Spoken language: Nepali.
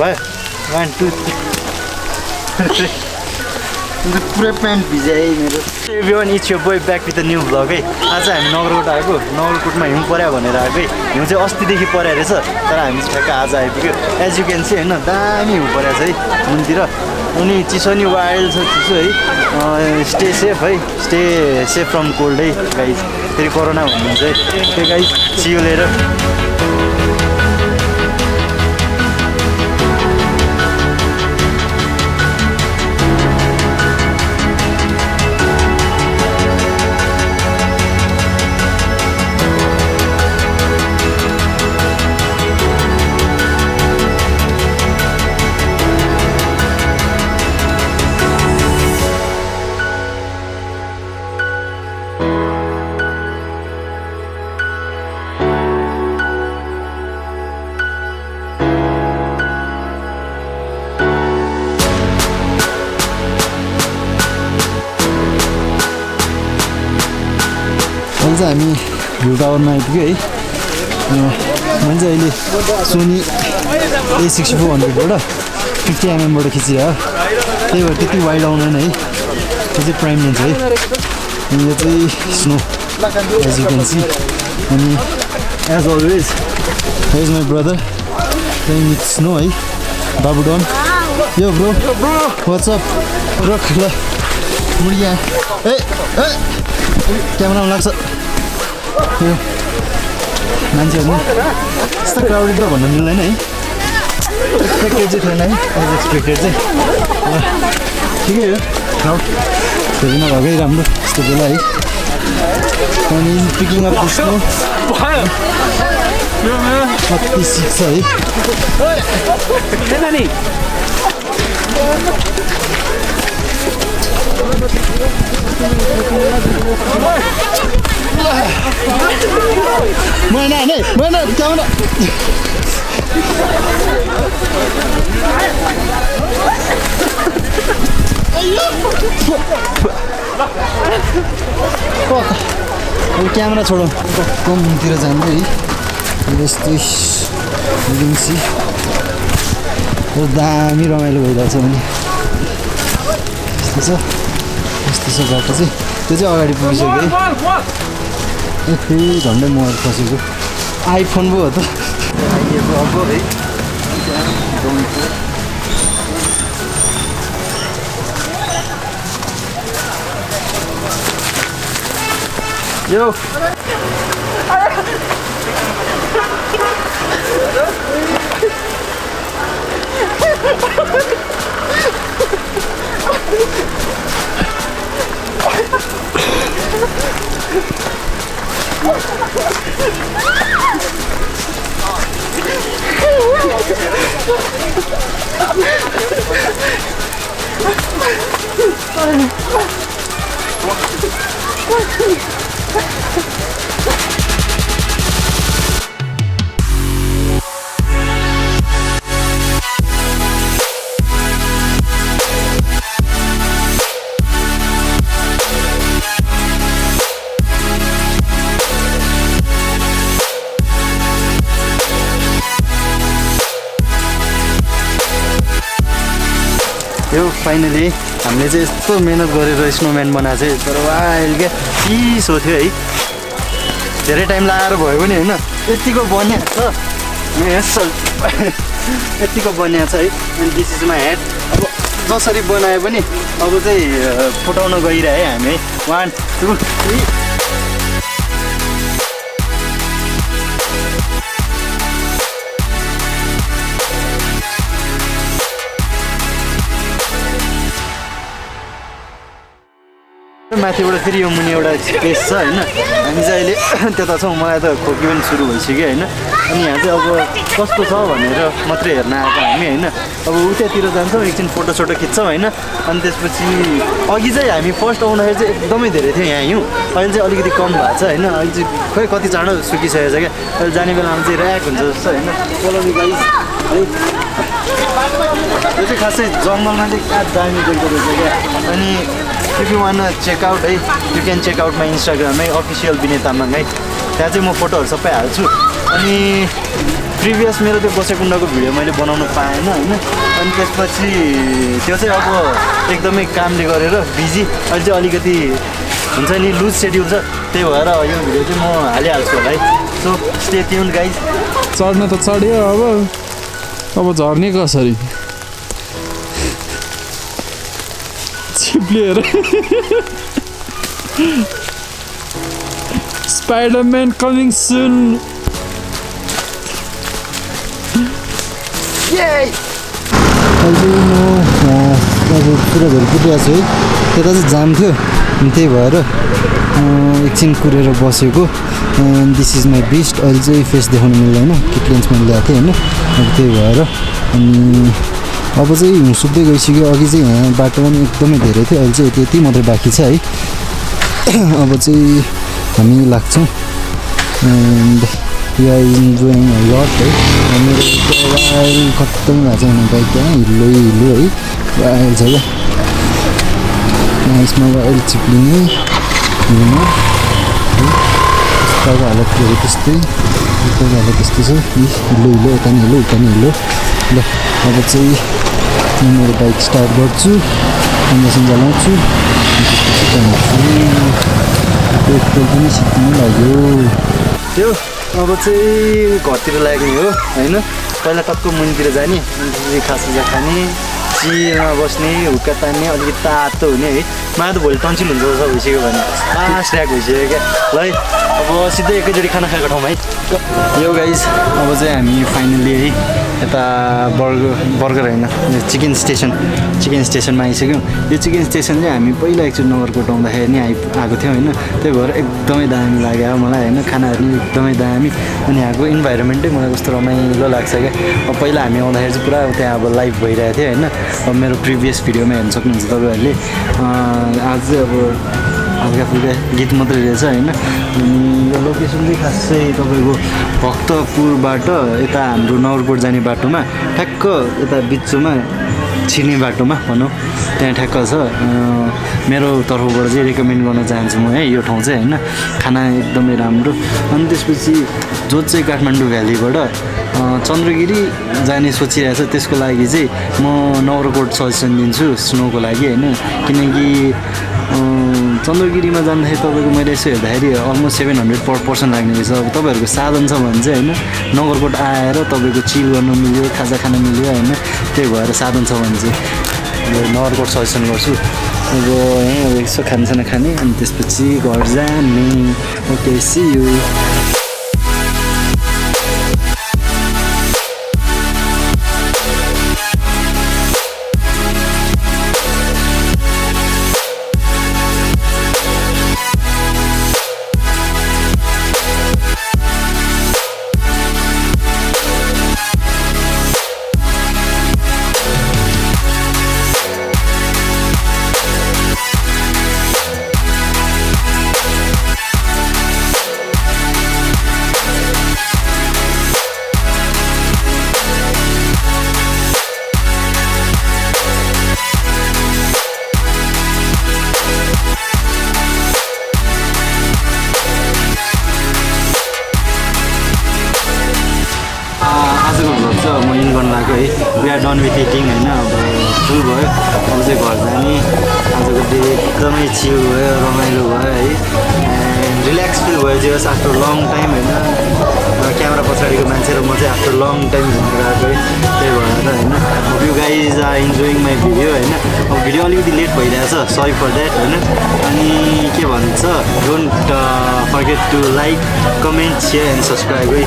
भयो 1 2 3 पुरै प्यान्ट भिजाए मेरो everyone it's your boy back with a new vlog है आज हामी नगरकोट आएको नगरकोटमा हिउँ पर्यो भनेर आएको है हिउँ चाहिँ अस्तिदेखि पर्यो रहेछ तर हामी ठ्याक्क आज आइपुग्यो एज यु क्यान सी होइन दामी हिउँ परेको छ है मुनतिर अनि चिसो नि वाइल्ड छ चिसो है स्टे सेफ है स्टे सेफ फ्रम कोल्ड है गाइज फेरि कोरोना भन्नुहुन्छ है त्यो गाइज सियो लिएर हामी भ्यू टावरमा आइपुग्यो है मैले चाहिँ अहिले सोनी A6400बाट 50mm बाट खिचियो त्यही भएर त्यति वाइड आउँदैन है त्यो चाहिँ प्राइम लेन्स है अनि यो चाहिँ snow as you can see अनि as always has my brother playing with snow है बाबु डन यो ब्रो वाट्सअप रक ल मुडिया ए क्यामेरामा लाग्छ यो मान्छेहरू यस्तो क्राउडेड त भन्न मिल्दैन है एक्सपेक्टेड चाहिँ थिएन है एज एक्सपेक्टेड चाहिँ ठिकै हो क्राउड धेरै नभएकै राम्रो यस्तो बेला है अनि पिकिङ अप स्नो कति सिक्छ है Mana camera. अब क्यामेरा छोडौँ कमतिर जाँदै है यस्तै लिङ्सी दामी रमाइलो भइरहेछ भने यस्तो छ बाटो चाहिँ त्यो चाहिँ अगाडि पुगिसक्यो है फेरि झन्डै मोबाइल फसेको आइफोन पो हो त अब है यो यो फाइनली हामीले चाहिँ यस्तो मेहनत गरेर स्नोम्यान बनाएको चाहिँ तर वाइल्ड क्या चिसो थियो है धेरै टाइम लगाएर भयो पनि होइन यतिको बनिएको छ यतिको बनिएको छ है अनि दिस इज माई हेड अब जसरी बनाए पनि अब चाहिँ फुटाउन गइरहे हामी 1 2 3 माथिबाट फेरि यो मुनि एउटा स्पेस छ होइन हामी चाहिँ अहिले त्यता छौँ मलाई त खोकी पनि सुरु भइसक्यो होइन अनि यहाँ चाहिँ अब कस्तो छ भनेर मात्रै हेर्न आएको हामी होइन अब उतातिर जान्छौँ एकछिन फोटोसोटो खिच्छौँ होइन अनि त्यसपछि अघि चाहिँ हामी फर्स्ट आउँदाखेरि चाहिँ एकदमै धेरै थियो यहाँ हिउँ अहिले चाहिँ अलिकति कम भएको छ होइन अहिले चाहिँ खोइ कति चाँडो सुकिसकेको छ क्या अहिले जाने बेलामा चाहिँ ऱ्याक हुन्छ जस्तो होइन कोलोनी गाइस है यो चाहिँ खासै जङ्गलमा चाहिँ क्या दामी देख्दो रहेछ क्या अनि if you wanna check out, hey, you can check out my Instagram, my official Binay है त्यहाँ चाहिँ म फोटोहरू सबै हाल्छु। अनि प्रिभियस मेरो त्यो गोसेकुण्डको भिडियो मैले बनाउनु पाएन होइन। अनि त्यसपछि त्यो चाहिँ अब एकदमै कामले गरेर बिजी, अहिले चाहिँ अलिकति हुन्छ नि लुज सेड्युल छ, त्यही भएर यो भिडियो चाहिँ म हालिहाल्छु होला है। So stay tune guys. चढ्न त चढ्यो, अब झर्ने कसरी चिप्लिएर स्पाइडरम्यान कमिङ सुन। अहिले म अब कुराहरू पुगिरहेको छु है। त्यता चाहिँ जाम थियो, त्यही भएर एकछिन कुरेर बसेको। This is my beast. अहिले चाहिँ फेस देखाउनु मिल्दैन, किट लेन्स मैले ल्याएको थिएँ होइन। अब त्यही भएर अनि अब चाहिँ हिउँ सुक्दै गइसक्यो। अघि चाहिँ यहाँ बाटो पनि एकदमै धेरै थियो, अहिले चाहिँ यति मात्रै बाँकी छ है। अब चाहिँ हामी लाग्छौँ। And you are enjoying a lot है। मेरो वाइल खत्तम भएको छ भने बाइक त्यहाँ हिलो हिलो है, वाइल छ क्या। यसमा वाइल चिप्लिने हिउँमा है। यस्तो हालतहरू त्यस्तै, यस्तो हालत त्यस्तै छ। हिलो हिलो यता नि हिलो उता नि हिलो। ल अब चाहिँ मेरो बाइक स्टार्ट गर्छु, इन्जेक्सन जलाउँछु, त्यसपछि जान्छु। पेट्रोल पनि सिद्धिनु लाग्यो। त्यो अब चाहिँ घरतिर लाग्ने हो होइन। पहिला टक्क मुनितिर जाने, अनि खाजा खाने, चियामा बस्ने, हुक्का तान्ने, अलिकति तातो हुने है। मलाई त भोलि टन्सिल हुन्छ जस्तो भइसक्यो भने स्ट्याक भइसक्यो क्या। ल है अब सिधै एकैचोटि खाना खाएको ठाउँमा है। यो गाइज अब चाहिँ हामी फाइनली है यता बर्गर होइन, चिकन स्टेसनमा आइसक्यौँ। यो चिकन स्टेसन चाहिँ हामी पहिला एकचोटि नगरकोट आउँदाखेरि नि आएको थियौँ होइन। त्यही भएर एकदमै दामी लाग्यो मलाई होइन। खानाहरू पनि एकदमै दामी, अनि यहाँको इन्भाइरोमेन्टै मलाई कस्तो रमाइलो लाग्छ क्या। अब पहिला हामी आउँदाखेरि चाहिँ पुरा त्यहाँ अब लाइभ भइरहेको थियो होइन। अब मेरो प्रिभियस भिडियोमा हेर्न सक्नुहुन्छ तपाईँहरूले। आज चाहिँ अब हल्का फुल्का गीत मात्रै रहेछ होइन। यो लोकेसन चाहिँ खासै तपाईँको भक्तपुरबाट यता हाम्रो नगरकोट जाने बाटोमा, ठ्याक्क यता बिचमा छिर्ने बाटोमा भनौँ, त्यहाँ ठ्याक्क छ। मेरो तर्फबाट चाहिँ रेकमेन्ड गर्न चाहन्छु म है यो ठाउँ चाहिँ होइन। खाना एकदमै राम्रो। अनि त्यसपछि जो चाहिँ काठमाडौँ भ्यालीबाट चन्द्रगिरी जाने सोचिरहेछ त्यसको लागि चाहिँ म नगरकोट सजेसन दिन्छु स्नोको लागि होइन। किनकि चन्द्रगिरीमा जाँदाखेरि तपाईँको मैले यसो हेर्दाखेरि अलमोस्ट 700 पर पर्सन लाग्ने रहेछ। अब तपाईँहरूको साधन छ भने चाहिँ होइन नगरकोट आएर तपाईँको चिल गर्नु मिल्यो, खाजा खान मिल्यो होइन। त्यही भएर साधन छ भने चाहिँ नगरकोट सजेसन गर्छु। अब यहीँ अब यसो खानसाना खाने, अनि त्यसपछि घर जाने। Okay see you. म इन गर्न लाग्यो है। We are done with eating होइन। अब फुल भयो, अब चाहिँ घर जाने। आजको डे एकदमै चिल भयो, रमाइलो भयो है। एन्ड रिल्याक्स फिल भयो जस आफ्टर लङ टाइम होइन। क्यामेरा पछाडिको मान्छे र म चाहिँ आफ्टर लङ टाइम घुमेर आएको है। त्यही भएर होइन अब you guys are enjoying my video होइन। अब भिडियो अलिकति लेट भइरहेछ, सरी फर द्याट होइन। अनि के भन्छ, don't forget to like, comment, share and subscribe है।